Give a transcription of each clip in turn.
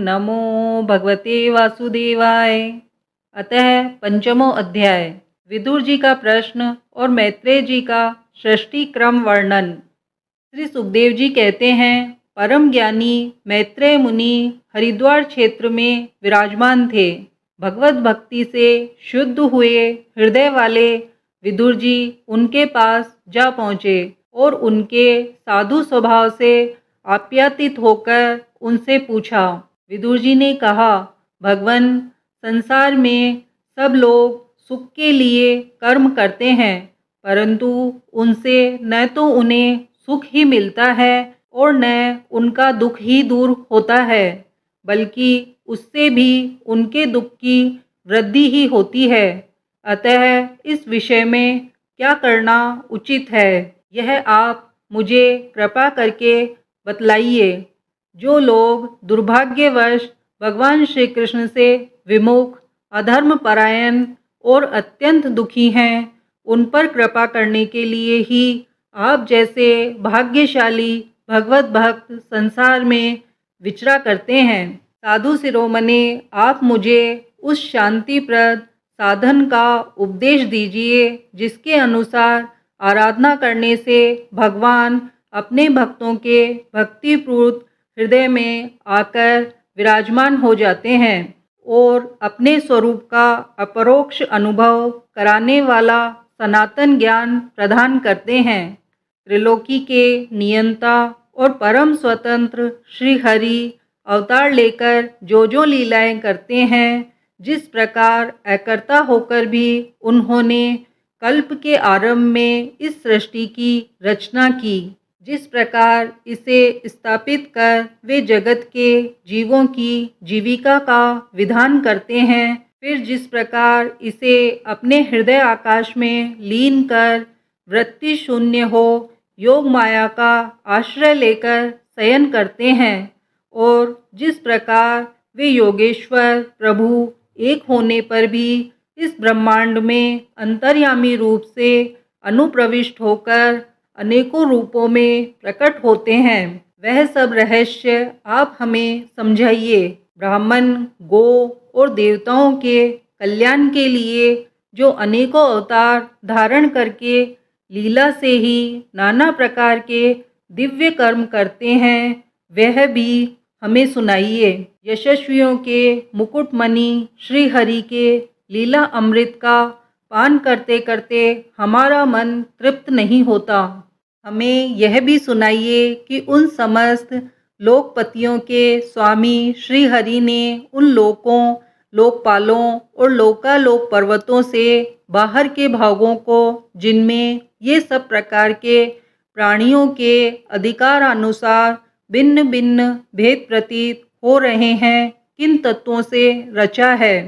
नमो भगवते वासुदेवाय। अतः पंचमो अध्याय। विदुर जी का प्रश्न और मैत्रेय जी का सृष्टि क्रम वर्णन। श्री सुखदेव जी कहते हैं, परम ज्ञानी मैत्रेय मुनि हरिद्वार क्षेत्र में विराजमान थे। भगवत भक्ति से शुद्ध हुए हृदय वाले विदुर जी उनके पास जा पहुँचे और उनके साधु स्वभाव से आप्यायित होकर उनसे पूछा। विदुर जी ने कहा, भगवन, संसार में सब लोग सुख के लिए कर्म करते हैं, परंतु उनसे न तो उन्हें सुख ही मिलता है और न उनका दुख ही दूर होता है, बल्कि उससे भी उनके दुख की वृद्धि ही होती है। अतः इस विषय में क्या करना उचित है, यह आप मुझे कृपा करके बतलाइए। जो लोग दुर्भाग्यवश भगवान श्री कृष्ण से विमुख, अधर्म परायण और अत्यंत दुखी हैं, उन पर कृपा करने के लिए ही आप जैसे भाग्यशाली भगवत भक्त संसार में विचरा करते हैं। साधु शिरोमणि, आप मुझे उस शांतिप्रद साधन का उपदेश दीजिए जिसके अनुसार आराधना करने से भगवान अपने भक्तों के भक्तिपूर्ण हृदय में आकर विराजमान हो जाते हैं और अपने स्वरूप का अपरोक्ष अनुभव कराने वाला सनातन ज्ञान प्रदान करते हैं। त्रिलोकी के नियंता और परम स्वतंत्र श्री हरि अवतार लेकर जो लीलाएं करते हैं, जिस प्रकार अकर्ता होकर भी उन्होंने कल्प के आरंभ में इस सृष्टि की रचना की, जिस प्रकार इसे स्थापित कर वे जगत के जीवों की जीविका का विधान करते हैं, फिर जिस प्रकार इसे अपने हृदय आकाश में लीन कर वृत्ति शून्य हो योग माया का आश्रय लेकर शयन करते हैं, और जिस प्रकार वे योगेश्वर प्रभु एक होने पर भी इस ब्रह्मांड में अंतर्यामी रूप से अनुप्रविष्ट होकर अनेकों रूपों में प्रकट होते हैं, वह सब रहस्य आप हमें समझाइए। ब्राह्मण, गो और देवताओं के कल्याण के लिए जो अनेकों अवतार धारण करके लीला से ही नाना प्रकार के दिव्य कर्म करते हैं, वह भी हमें सुनाइए। यशस्वियों के मुकुटमणि श्री हरि के लीला अमृत का पान करते करते हमारा मन तृप्त नहीं होता। हमें यह भी सुनाइए कि उन समस्त लोकपतियों के स्वामी श्री हरि ने उन लोकों, लोकपालों और लोकालोक पर्वतों से बाहर के भागों को, जिनमें ये सब प्रकार के प्राणियों के अधिकारानुसार भिन्न भिन्न भेद प्रतीत हो रहे हैं, किन तत्वों से रचा है।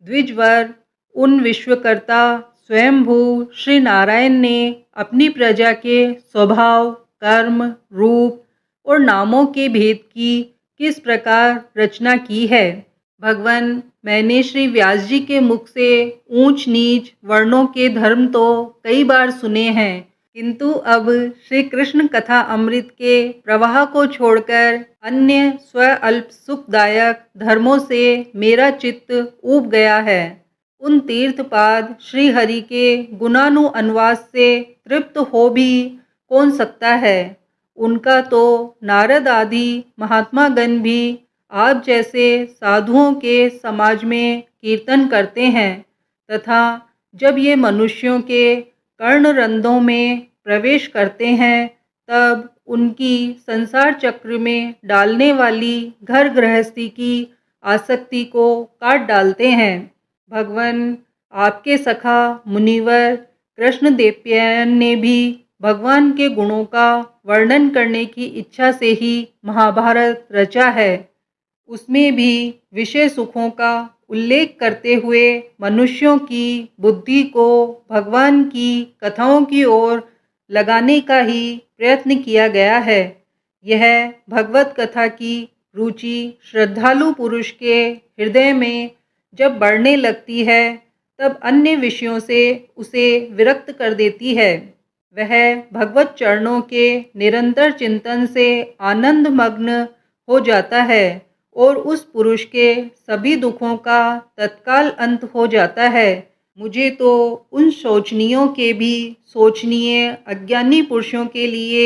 द्विजवर, उन विश्वकर्ता स्वयंभू श्री नारायण ने अपनी प्रजा के स्वभाव, कर्म, रूप और नामों के भेद की किस प्रकार रचना की है। भगवान, मैंने श्री व्यास जी के मुख से ऊंच नीच वर्णों के धर्म तो कई बार सुने हैं, किंतु अब श्री कृष्ण कथा अमृत के प्रवाह को छोड़कर अन्य स्वअल्प सुखदायक धर्मों से मेरा चित्त ऊब गया है। उन तीर्थपाद श्री हरि के गुणानुअनुवाद से तृप्त हो भी कौन सकता है। उनका तो नारद आदि महात्मागण भी आप जैसे साधुओं के समाज में कीर्तन करते हैं, तथा जब ये मनुष्यों के कर्णरंध्रों में प्रवेश करते हैं, तब उनकी संसार चक्र में डालने वाली घर गृहस्थी की आसक्ति को काट डालते हैं। भगवान, आपके सखा मुनिवर कृष्णदेवपायन ने भी भगवान के गुणों का वर्णन करने की इच्छा से ही महाभारत रचा है। उसमें भी विषय सुखों का उल्लेख करते हुए मनुष्यों की बुद्धि को भगवान की कथाओं की ओर लगाने का ही प्रयत्न किया गया है। यह भगवत कथा की रुचि श्रद्धालु पुरुष के हृदय में जब बढ़ने लगती है, तब अन्य विषयों से उसे विरक्त कर देती है। वह भगवत चरणों के निरंतर चिंतन से आनंद मग्न हो जाता है और उस पुरुष के सभी दुखों का तत्काल अंत हो जाता है। मुझे तो उन शोचनीयों के भी शोचनीय अज्ञानी पुरुषों के लिए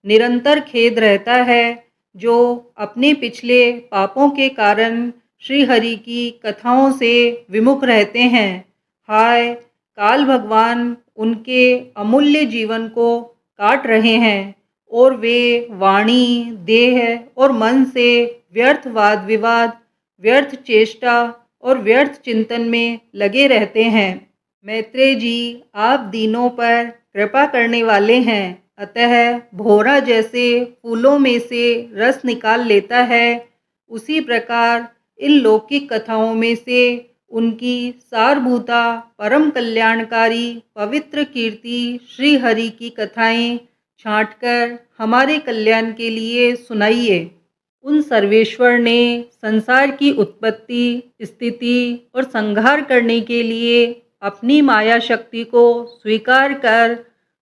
निरंतर खेद रहता है, जो अपने पिछले पापों के कारण श्री हरि की कथाओं से विमुख रहते हैं। हाय, काल भगवान उनके अमूल्य जीवन को काट रहे हैं और वे वाणी, देह और मन से व्यर्थ वाद विवाद, व्यर्थ चेष्टा और व्यर्थ चिंतन में लगे रहते हैं। मैत्रेय जी, आप दीनों पर कृपा करने वाले हैं, अतः भोरा जैसे फूलों में से रस निकाल लेता है, उसी प्रकार इन लौकिक कथाओं में से उनकी सारभूता परम कल्याणकारी पवित्र कीर्ति श्री हरि की कथाएं छांटकर हमारे कल्याण के लिए सुनाइए। उन सर्वेश्वर ने संसार की उत्पत्ति, स्थिति और संहार करने के लिए अपनी माया शक्ति को स्वीकार कर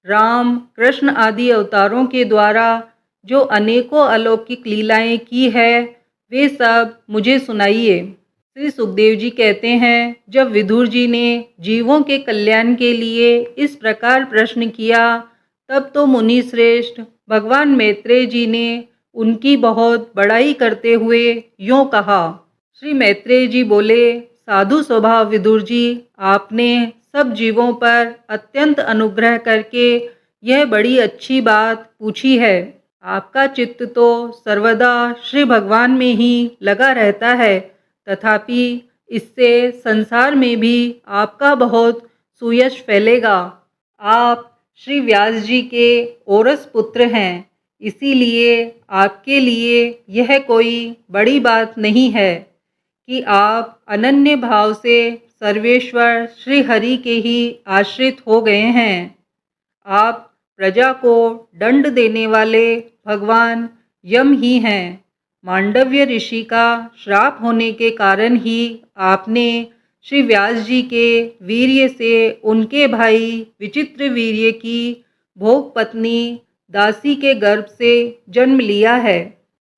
राम, कृष्ण आदि अवतारों के द्वारा जो अनेकों अलौकिक लीलाएं की है, वे सब मुझे सुनाइए। श्री सुखदेव जी कहते हैं, जब विदुर जी ने जीवों के कल्याण के लिए इस प्रकार प्रश्न किया, तब तो मुनि श्रेष्ठ भगवान मैत्रेय जी ने उनकी बहुत बड़ाई करते हुए यूँ कहा। श्री मैत्रेय जी बोले, साधु स्वभाव विदुर जी, आपने सब जीवों पर अत्यंत अनुग्रह करके यह बड़ी अच्छी बात पूछी है। आपका चित्त तो सर्वदा श्री भगवान में ही लगा रहता है, तथापि इससे संसार में भी आपका बहुत सुयश फैलेगा। आप श्री व्यास जी के औरस पुत्र हैं, इसीलिए आपके लिए यह कोई बड़ी बात नहीं है कि आप अनन्य भाव से सर्वेश्वर श्री हरि के ही आश्रित हो गए हैं। आप प्रजा को दंड देने वाले भगवान यम ही हैं। मांडव्य ऋषि का श्राप होने के कारण ही आपने श्री व्यास जी के वीर्य से उनके भाई विचित्र वीर्य की भोग पत्नी दासी के गर्भ से जन्म लिया है।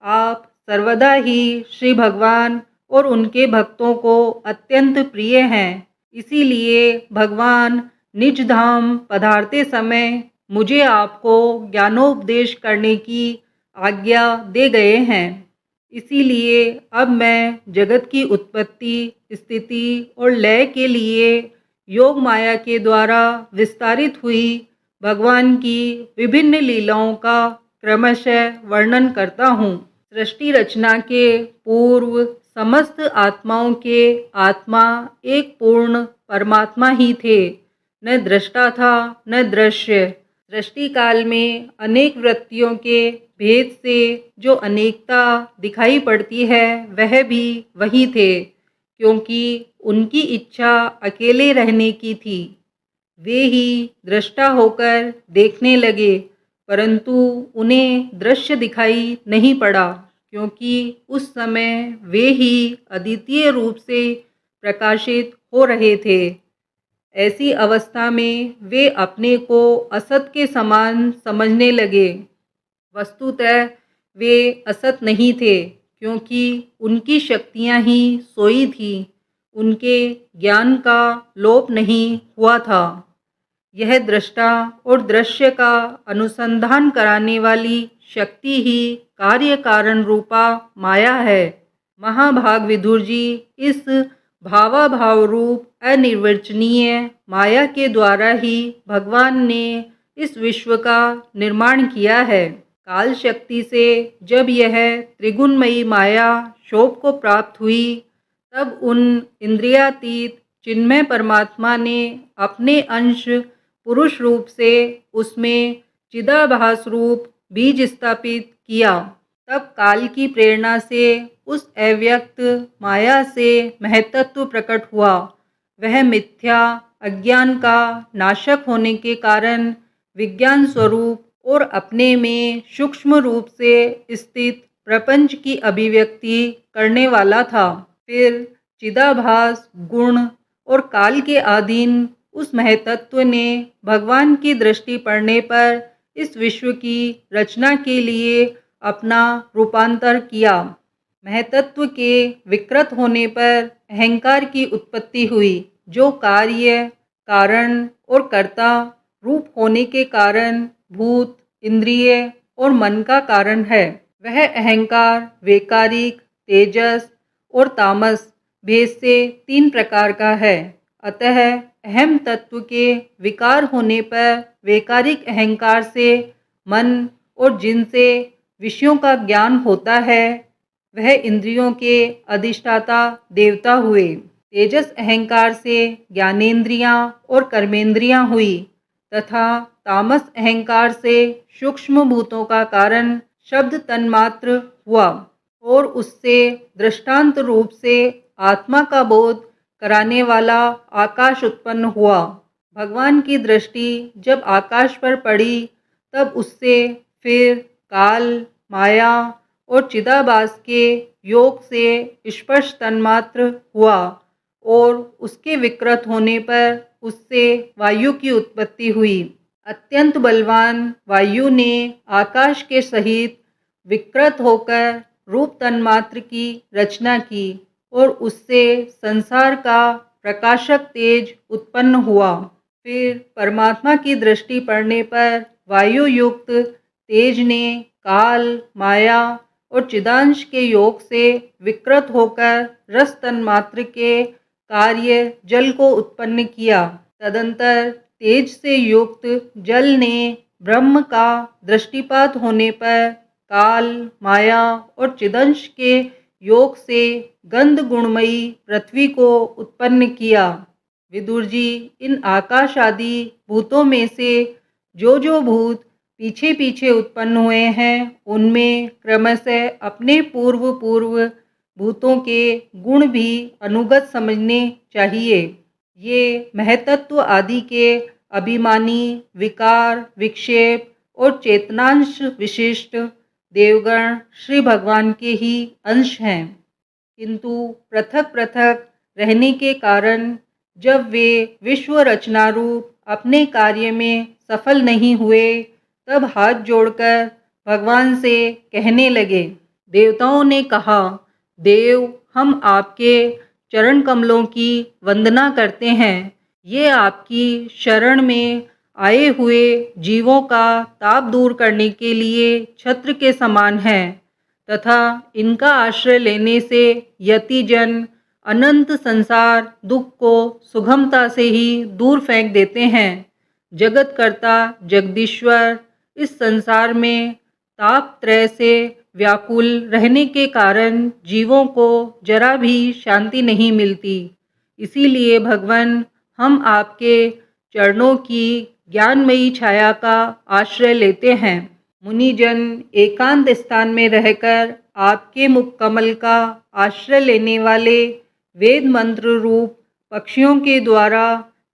आप सर्वदा ही श्री भगवान और उनके भक्तों को अत्यंत प्रिय हैं, इसीलिए भगवान निज धाम पधारते समय मुझे आपको ज्ञानोपदेश करने की आज्ञा दे गए हैं। इसीलिए अब मैं जगत की उत्पत्ति, स्थिति और लय के लिए योग माया के द्वारा विस्तारित हुई भगवान की विभिन्न लीलाओं का क्रमशः वर्णन करता हूँ। सृष्टि रचना के पूर्व समस्त आत्माओं के आत्मा एक पूर्ण परमात्मा ही थे, न दृष्टा था न दृश्य। सृष्टि काल में अनेक वृत्तियों के भेद से जो अनेकता दिखाई पड़ती है, वह भी वही थे, क्योंकि उनकी इच्छा अकेले रहने की थी। वे ही दृष्टा होकर देखने लगे, परंतु उन्हें दृश्य दिखाई नहीं पड़ा, क्योंकि उस समय वे ही अद्वितीय रूप से प्रकाशित हो रहे थे। ऐसी अवस्था में वे अपने को असत के समान समझने लगे। वस्तुतः वे असत नहीं थे, क्योंकि उनकी शक्तियाँ ही सोई थीं, उनके ज्ञान का लोप नहीं हुआ था। यह दृष्टा और दृश्य का अनुसंधान कराने वाली शक्ति ही कार्य कारण रूपा माया है। महाभाग विदुर जी, इस भावाभाव रूप अनिर्वचनीय माया के द्वारा ही भगवान ने इस विश्व का निर्माण किया है। काल शक्ति से जब यह त्रिगुणमयी माया शोभ को प्राप्त हुई, तब उन इंद्रियातीत चिन्मय परमात्मा ने अपने अंश पुरुष रूप से उसमें चिदाभास रूप बीज स्थापित किया। तब काल की प्रेरणा से उस अव्यक्त माया से महतत्व प्रकट हुआ। वह मिथ्या अज्ञान का नाशक होने के कारण विज्ञान स्वरूप और अपने में सूक्ष्म रूप से स्थित प्रपंच की अभिव्यक्ति करने वाला था। फिर चिदाभास गुण और काल के अधीन उस महतत्व ने भगवान की दृष्टि पड़ने पर इस विश्व की रचना के लिए अपना रूपांतर किया। महतत्व के विकृत होने पर अहंकार की उत्पत्ति हुई, जो कार्य, कारण और कर्ता रूप होने के कारण भूत, इंद्रिय और मन का कारण है। वह अहंकार वैकारिक, तेजस और तामस भेद से 3 प्रकार का है। अतः अहम तत्व के विकार होने पर वैकारिक अहंकार से मन और जिनसे विषयों का ज्ञान होता है, वह इंद्रियों के अधिष्ठाता देवता हुए। तेजस अहंकार से ज्ञानेंद्रियां और कर्मेंद्रियां हुई तथा तामस अहंकार से सूक्ष्म भूतों का कारण शब्द तन्मात्र हुआ और उससे दृष्टांत रूप से आत्मा का बोध कराने वाला आकाश उत्पन्न हुआ। भगवान की दृष्टि जब आकाश पर पड़ी तब उससे फिर काल, माया और चिदाभास के योग से स्पर्श तन्मात्र हुआ और उसके विकृत होने पर उससे वायु की उत्पत्ति हुई। अत्यंत बलवान वायु ने आकाश के सहित विकृत होकर रूप तन्मात्र की रचना की और उससे संसार का प्रकाशक तेज उत्पन्न हुआ। फिर परमात्मा की दृष्टि पड़ने पर वायु युक्त तेज ने काल, माया और चिदांश के योग से विकृत होकर रस तन्मात्र के कार्य जल को उत्पन्न किया। तदंतर तेज से युक्त जल ने ब्रह्म का दृष्टिपात होने पर काल, माया और चिदंश के योग से गंध गुणमयी पृथ्वी को उत्पन्न किया। विदुर जी, इन आकाश आदि भूतों में से जो भूत पीछे पीछे उत्पन्न हुए हैं, उनमें क्रमशः अपने पूर्व भूतों के गुण भी अनुगत समझने चाहिए। ये महतत्व आदि के अभिमानी, विकार, विक्षेप और चेतनांश विशिष्ट देवगण श्री भगवान के ही अंश हैं, किंतु पृथक पृथक रहने के कारण जब वे विश्व रचना रूप अपने कार्य में सफल नहीं हुए, तब हाथ जोड़कर भगवान से कहने लगे। देवताओं ने कहा, देव, हम आपके चरण कमलों की वंदना करते हैं। ये आपकी शरण में आए हुए जीवों का ताप दूर करने के लिए छत्र के समान है तथा इनका आश्रय लेने से यतिजन अनंत संसार दुख को सुगमता से ही दूर फेंक देते हैं। जगतकर्ता जगदीश्वर इस संसार में ताप त्रय से व्याकुल रहने के कारण जीवों को जरा भी शांति नहीं मिलती। इसीलिए भगवान, हम आपके चरणों की ज्ञानमयी छाया का आश्रय लेते हैं। मुनिजन एकांत स्थान में रहकर आपके मुख कमल का आश्रय लेने वाले वेद मंत्र रूप पक्षियों के द्वारा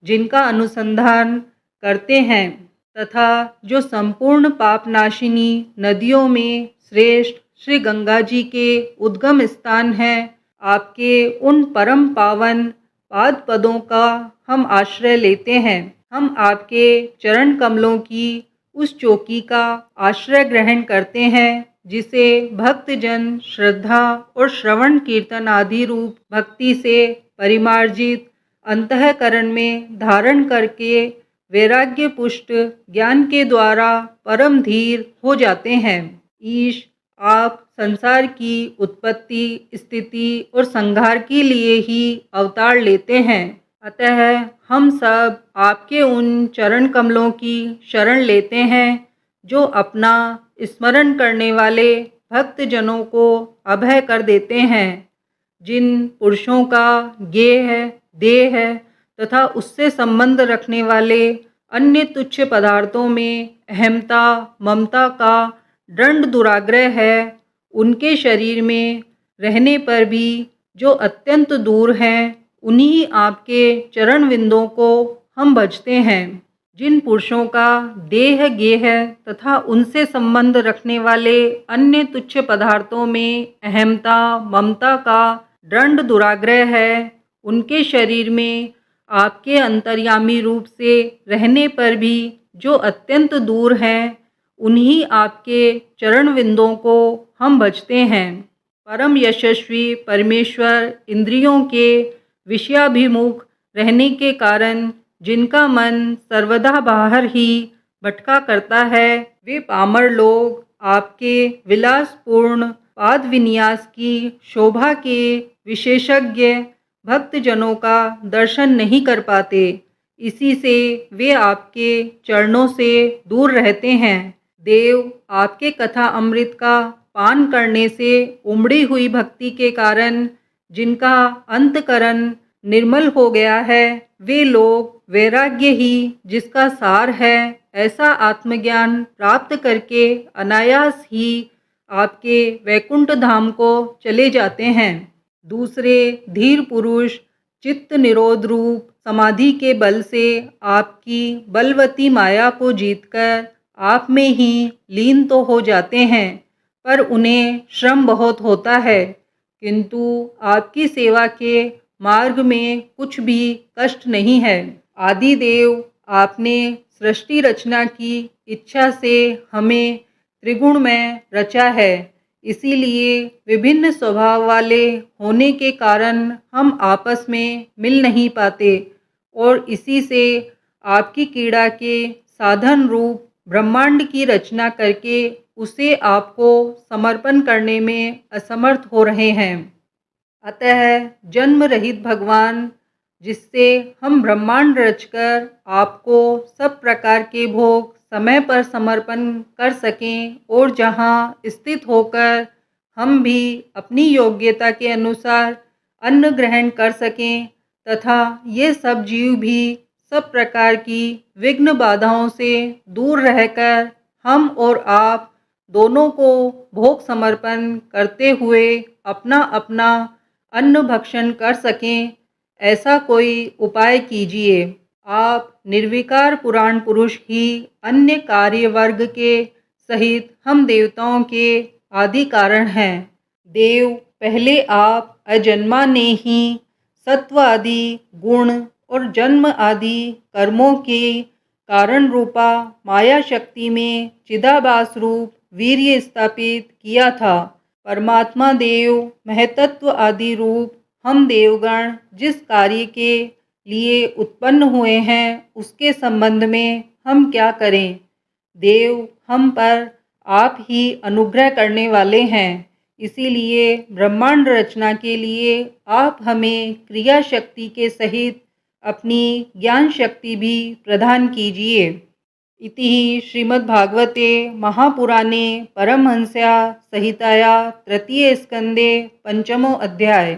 जिनका अनुसंधान करते हैं तथा जो संपूर्ण पापनाशिनी नदियों में श्रेष्ठ श्री गंगा जी के उद्गम स्थान है, आपके उन परम पावन पाद पदों का हम आश्रय लेते हैं। हम आपके चरण कमलों की उस चौकी का आश्रय ग्रहण करते हैं जिसे भक्तजन श्रद्धा और श्रवण कीर्तन आदि रूप भक्ति से परिमार्जित अंतःकरण में धारण करके वैराग्य पुष्ट ज्ञान के द्वारा परम धीर हो जाते हैं। ईश, आप संसार की उत्पत्ति, स्थिति और संहार के लिए ही अवतार लेते हैं। अतः हम सब आपके उन चरण कमलों की शरण लेते हैं जो अपना स्मरण करने वाले भक्तजनों को अभय कर देते हैं। जिन पुरुषों का गेह, देह तथा उससे संबंध रखने वाले अन्य तुच्छ पदार्थों में अहमता, ममता का दृढ़ दुराग्रह है, उनके शरीर में रहने पर भी जो अत्यंत दूर हैं, उन्हीं आपके चरण विंदों को हम भजते हैं। जिन पुरुषों का देह, गेह तथा उनसे संबंध रखने वाले अन्य तुच्छ पदार्थों में अहमता, ममता का दृढ़ दुराग्रह है, उनके शरीर में आपके अंतर्यामी रूप से रहने पर भी जो अत्यंत दूर हैं, उन्हीं आपके चरण विंदों को हम भजते हैं। परम यशस्वी परमेश्वर इंद्रियों के विषयाभिमुख रहने के कारण जिनका मन सर्वदा बाहर ही भटका करता है, वे पामर लोग आपके विलासपूर्ण पाद विन्यास की शोभा के विशेषज्ञ भक्तजनों का दर्शन नहीं कर पाते। इसी से वे आपके चरणों से दूर रहते हैं। देव आपके कथा अमृत का पान करने से उमड़ी हुई भक्ति के कारण जिनका अंतकरण निर्मल हो गया है, वे लोग वैराग्य ही जिसका सार है, ऐसा आत्मज्ञान प्राप्त करके अनायास ही आपके वैकुंठ धाम को चले जाते हैं। दूसरे धीर पुरुष चित्त निरोध रूप समाधि के बल से आपकी बलवती माया को जीतकर आप में ही लीन तो हो जाते हैं, पर उन्हें श्रम बहुत होता है। किंतु आपकी सेवा के मार्ग में कुछ भी कष्ट नहीं है। आदिदेव आपने सृष्टि रचना की इच्छा से हमें त्रिगुण में रचा है। इसीलिए विभिन्न स्वभाव वाले होने के कारण हम आपस में मिल नहीं पाते और इसी से आपकी क्रीड़ा के साधन रूप ब्रह्मांड की रचना करके उसे आपको समर्पण करने में असमर्थ हो रहे हैं। अतः जन्म रहित भगवान, जिससे हम ब्रह्मांड रचकर आपको सब प्रकार के भोग समय पर समर्पण कर सकें और जहाँ स्थित होकर हम भी अपनी योग्यता के अनुसार अन्न ग्रहण कर सकें तथा ये सब जीव भी सब प्रकार की विघ्न बाधाओं से दूर रहकर हम और आप दोनों को भोग समर्पण करते हुए अपना अपना अन्न भक्षण कर सकें, ऐसा कोई उपाय कीजिए। आप निर्विकार पुराण पुरुष ही अन्य कार्य वर्ग के सहित हम देवताओं के आदि कारण हैं। देव पहले आप अजन्मा ने ही सत्व आदि गुण और जन्म आदि कर्मों के कारण रूपा माया शक्ति में चिदाभास रूप वीर्य स्थापित किया था। परमात्मा देव महतत्व आदि रूप हम देवगण जिस कार्य के लिए उत्पन्न हुए हैं उसके संबंध में हम क्या करें। देव हम पर आप ही अनुग्रह करने वाले हैं, इसीलिए ब्रह्मांड रचना के लिए आप हमें क्रिया शक्ति के सहित अपनी ज्ञान शक्ति भी प्रदान कीजिए। इति श्रीमद्भागवते महापुराणे परमहंस्या संहिताया तृतीय स्कंदे पंचमो अध्याय।